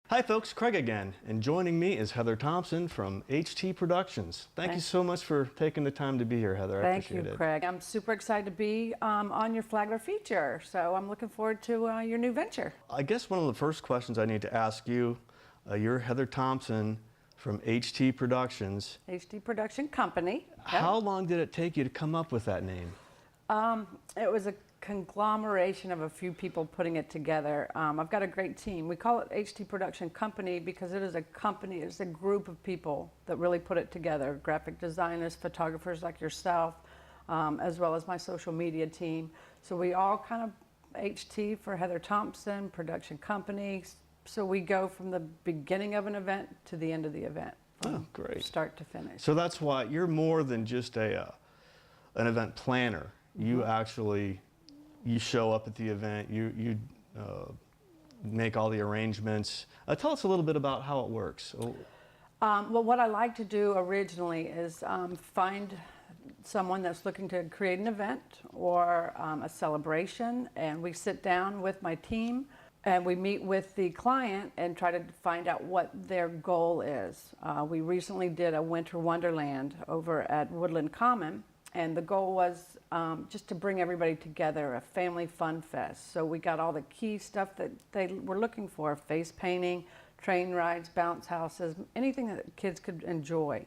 Hi folks, Craig again, and joining me is Heather Thompson from HT Productions. Thank you so much for taking the time to be here, Heather. I appreciate it. Thank you, Craig. I'm super excited to be on your Flagler Feature, so I'm looking forward to your new venture. I guess one of the first questions I need to ask you, you're Heather Thompson from HT Productions. HT Production Company. How long did it take you to come up with that name? It was a conglomeration of a few people putting it together. I've got a great team. We call it HT Production Company because it is a company, it's a group of people that really put it together. Graphic designers, photographers like yourself, as well as my social media team. So we all kind of, HT for Heather Thompson, Production Company. So we go from the beginning of an event to the end of the event. Oh, great. Start to finish. So that's why you're more than just an event planner. You actually, you show up at the event, you make all the arrangements. Tell us a little bit about how it works. Well, what I like to do originally is find someone that's looking to create an event or a celebration, and we sit down with my team and we meet with the client and try to find out what their goal is. We recently did a winter wonderland over at Woodland Common, and the goal was just to bring everybody together, a family fun fest. So we got all the key stuff that they were looking for: face painting, train rides, bounce houses, anything that kids could enjoy.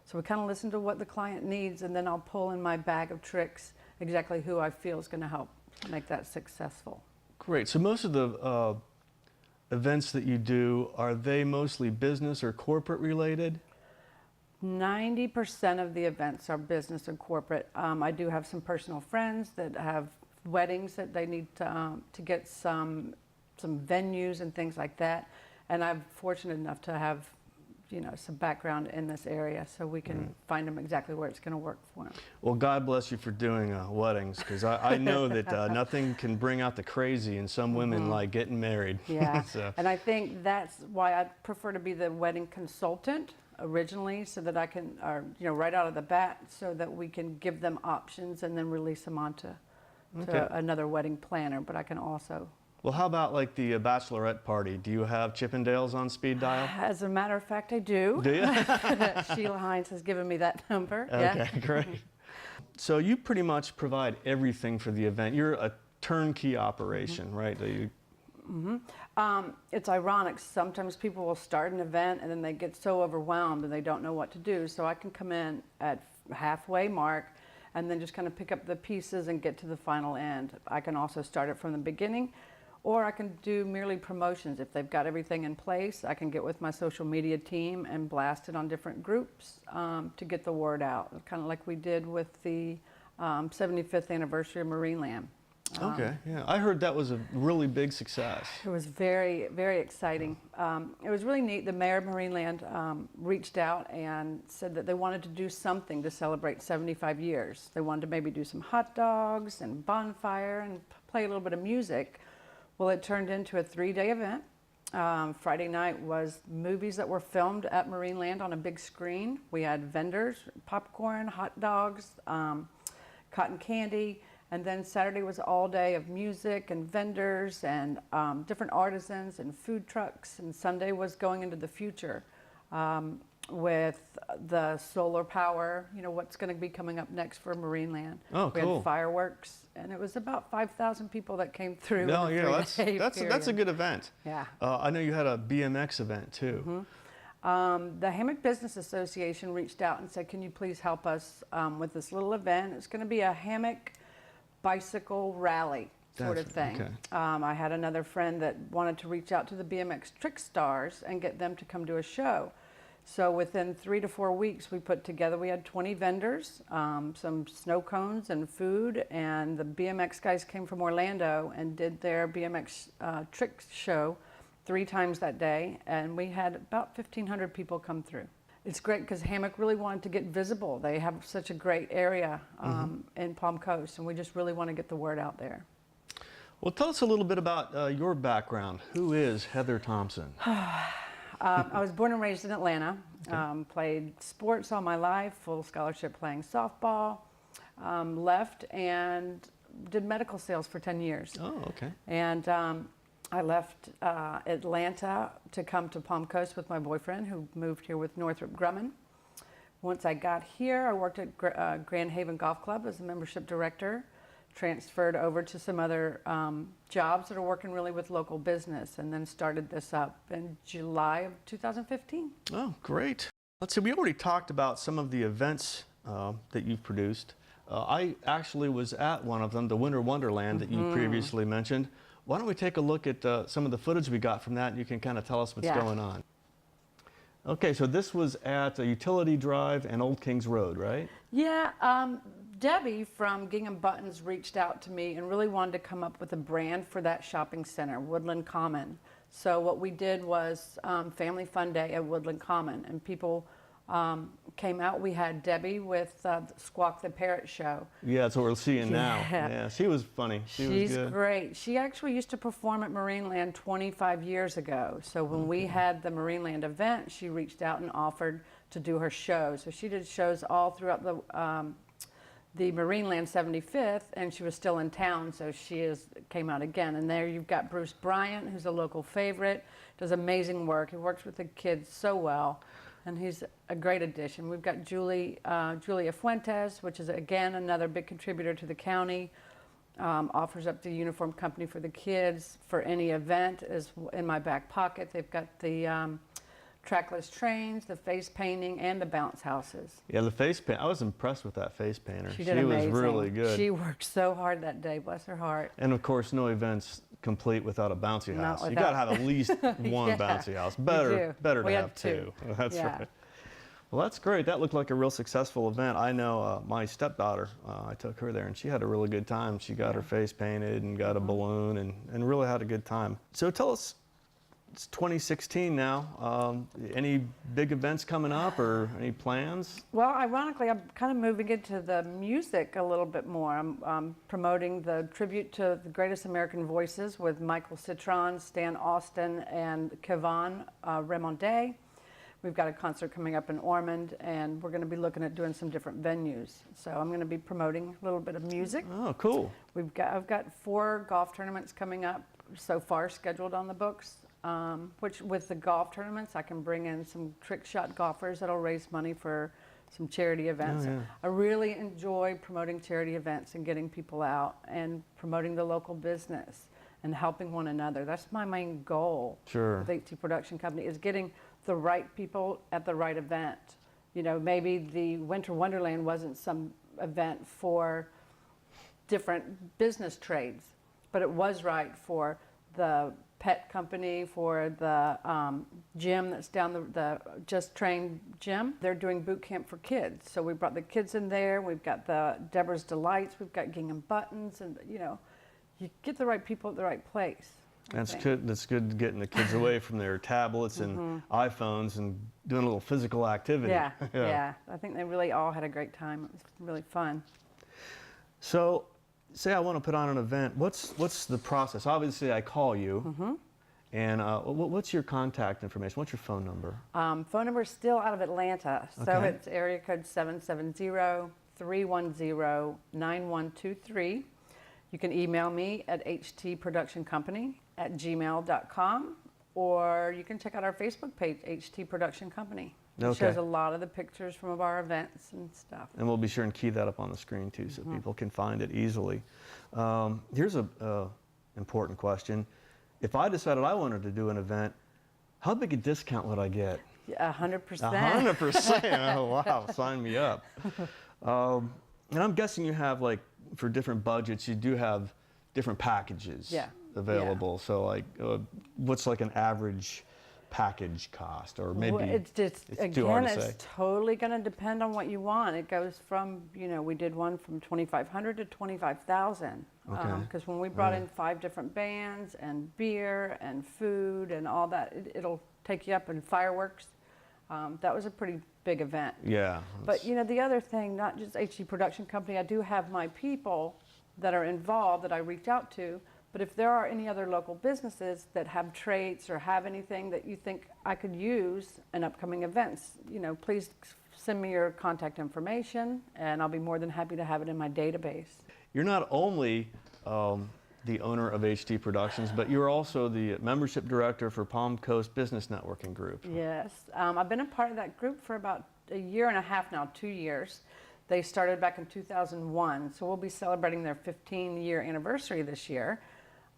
So we kind of listen to what the client needs, and then I'll pull in my bag of tricks exactly who I feel is going to help make that successful. Great. So most of the events that you do, are they mostly business or corporate related? 90% of the events are business and corporate. I do have some personal friends that have weddings that they need to get some venues and things like that. And I'm fortunate enough to have, you know, some background in this area, so we can find them exactly where it's going to work for them. Well, God bless you for doing weddings, because I know that nothing can bring out the crazy in some women like getting married. Yeah, So. and I think that's why I prefer to be the wedding consultant originally, so that I can, right out of the bat, so that we can give them options and then release them on to another wedding planner. But I can also... Well, how about like the bachelorette party? Do you have Chippendales on speed dial? As a matter of fact, I do. Do you? Sheila Hines has given me that number. Okay, great. So you pretty much provide everything for the event. You're a turnkey operation, right? It's ironic. Sometimes people will start an event and then they get so overwhelmed and they don't know what to do. So I can come in at halfway mark and then just kind of pick up the pieces and get to the final end. I can also start it from the beginning, or I can do merely promotions. If they've got everything in place, I can get with my social media team and blast it on different groups to get the word out, kind of like we did with the 75th anniversary of Marineland. Okay, yeah. I heard that was a really big success. It was very, very exciting. It was really neat. The mayor of Marineland reached out and said that they wanted to do something to celebrate 75 years. They wanted to maybe do some hot dogs and bonfire and play a little bit of music. Well, it turned into a 3-day event. Friday night was movies that were filmed at Marineland on a big screen. We had vendors, popcorn, hot dogs, cotton candy. And then Saturday was all day of music and vendors and different artisans and food trucks. And Sunday was going into the future with the solar power, what's going to be coming up next for Marineland. Oh, cool. We had fireworks, and it was about 5,000 people that came through. No, yeah, that's a good event. Yeah. I know you had a BMX event too. The Hammock Business Association reached out and said, can you please help us with this little event? It's going to be a hammock bicycle rally sort of thing. Okay. I had another friend that wanted to reach out to the BMX Trick Stars and get them to come to a show. So within 3 to 4 weeks, we put together, we had 20 vendors, some snow cones and food, and the BMX guys came from Orlando and did their BMX trick show 3 times that day, and we had about 1,500 people come through. It's great because Hammock really wanted to get visible. They have such a great area in Palm Coast, and we just really want to get the word out there. Well, tell us a little bit about your background. Who is Heather Thompson? I was born and raised in Atlanta, played sports all my life, full scholarship playing softball, left and did medical sales for 10 years. Oh, okay. And I left Atlanta to come to Palm Coast with my boyfriend, who moved here with Northrop Grumman. Once I got here, I worked at Grand Haven Golf Club as a membership director, transferred over to some other jobs that are working really with local business, and then started this up in July of 2015. Oh, great. Let's see, we already talked about some of the events that you've produced. I actually was at one of them, the Winter Wonderland that you previously mentioned. Why don't we take a look at some of the footage we got from that, and you can kind of tell us what's going on. Okay, so this was at Utility Drive and Old Kings Road, right? Yeah, Debbie from Gingham Buttons reached out to me and really wanted to come up with a brand for that shopping center, Woodland Common. So what we did was Family Fun Day at Woodland Common, and people came out. We had Debbie with Squawk the Parrot Show. Yeah, that's what we're seeing now. Yeah, she was funny. She's great. She actually used to perform at Marineland 25 years ago. So when we had the Marineland event, she reached out and offered to do her show. So she did shows all throughout the Marineland 75th, and she was still in town, so she came out again. And there you've got Bruce Bryant, who's a local favorite, does amazing work. He works with the kids so well, and he's a great addition. We've got Julia Fuentes, which is, again, another big contributor to the county, offers up the uniform company for the kids for any event. Is in my back pocket. They've got the trackless trains, the face painting, and the bounce houses. Yeah, the face paint. I was impressed with that face painter. She did amazing. Was really good. She worked so hard that day, bless her heart. And of course, no event's complete without a bouncy house. Without... You got to have at least one bouncy house. Better to have two. That's right. Well, that's great. That looked like a real successful event. I know my stepdaughter, I took her there, and she had a really good time. She got her face painted and got a balloon and really had a good time. So tell us, it's 2016 now. Any big events coming up or any plans? Well, ironically, I'm kind of moving into the music a little bit more. I'm promoting the tribute to the greatest American voices with Michael Citron, Stan Austin, and Kevon Raymonde. We've got a concert coming up in Ormond, and we're going to be looking at doing some different venues. So I'm going to be promoting a little bit of music. Oh, cool. I've got 4 golf tournaments coming up so far scheduled on the books. Which with the golf tournaments, I can bring in some trick shot golfers that'll raise money for some charity events. Oh, yeah. I really enjoy promoting charity events and getting people out and promoting the local business and helping one another. That's my main goal. Sure. With HT Production Company is getting the right people at the right event. You know, maybe the Winter Wonderland wasn't some event for different business trades, but it was right for the pet company, for the gym that's down the Just Trained gym. They're doing boot camp for kids. So we brought the kids in there. We've got the Deborah's Delights. We've got Gingham Buttons. And, you know, you get the right people at the right place. That's good. That's good, getting the kids away from their tablets and iPhones and doing a little physical activity. Yeah, yeah. I think they really all had a great time. It was really fun. So, say I want to put on an event. What's the process? Obviously, I call you. And what's your contact information? What's your phone number? Phone number is still out of Atlanta, so Okay. it's area code 770-310-9123. You can email me at htproductioncompany@gmail.com, or you can check out our Facebook page, HT Production Company. It Okay. shows a lot of the pictures from our events and stuff. And we'll be sure and key that up on the screen too, so people can find it easily. Here's a important question. If I decided I wanted to do an event, how big a discount would I get? 100%. 100%. Oh, wow. Sign me up. And I'm guessing you have, like, for different budgets, you do have different packages available. Yeah. So, like, what's like an average package cost? Or maybe Well, it's too hard to say. it's totally going to depend on what you want. It goes from, you know, we did one from $2,500 to $25,000. Okay. Because when we brought in 5 different bands and beer and food and all that, it'll take you up, and fireworks. That was a pretty big event. Yeah. But, you know, the other thing, not just HG Production Company, I do have my people that are involved that I reach out to. But if there are any other local businesses that have traits or have anything that you think I could use in upcoming events, you know, please send me your contact information, and I'll be more than happy to have it in my database. You're not only the owner of HT Productions, but you're also the membership director for Palm Coast Business Networking Group. Yes, I've been a part of that group for about a year and a half now, 2 years. They started back in 2001, so we'll be celebrating their 15-year anniversary this year.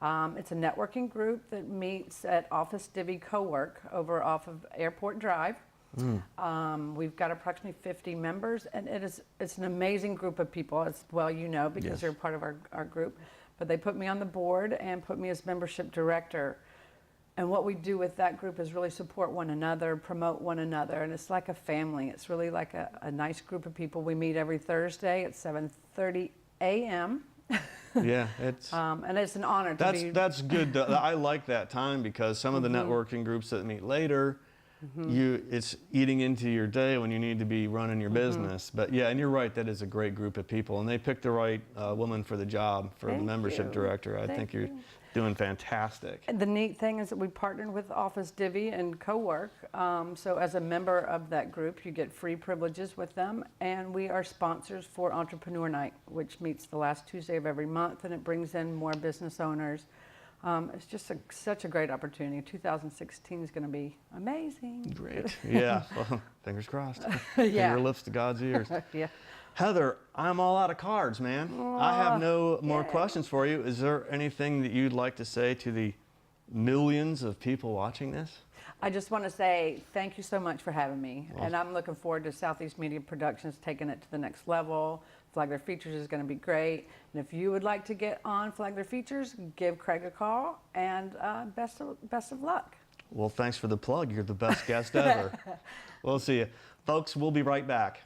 It's a networking group that meets at Office Divvy Co-work over off of Airport Drive. We've got approximately 50 members, and it's an amazing group of people, as well you know, because Yes. they're part of our group. But they put me on the board and put me as membership director. And what we do with that group is really support one another, promote one another, and it's like a family. It's really like a nice group of people. We meet every Thursday at 7:30 a.m. Yeah, it's And it's an honor to be. that's good. I like that time because some of the networking groups that meet later, it's eating into your day when you need to be running your business. But yeah, and you're right. That is a great group of people, and they picked the right woman for the job for the Thank membership you. director. I Thank think you're you. doing fantastic. And the neat thing is that we partnered with Office Divvy and Co-work. So as a member of that group, you get free privileges with them. And we are sponsors for Entrepreneur Night, which meets the last Tuesday of every month, and it brings in more business owners. It's just such a great opportunity. 2016 is going to be amazing. Great. Yeah. Well, fingers crossed. Yeah. Finger lips to God's ears. Yeah. Heather, I'm all out of cards, man. I have no more yay. questions for you. Is there anything that you'd like to say to the millions of people watching this? I just want to say thank you so much for having me. And I'm looking forward to Southeast Media Productions taking it to the next level. Flagler Features is going to be great. And if you would like to get on Flagler Features, give Craig a call, and best of luck. Well, thanks for the plug. You're the best guest ever. We'll see you. Folks, we'll be right back.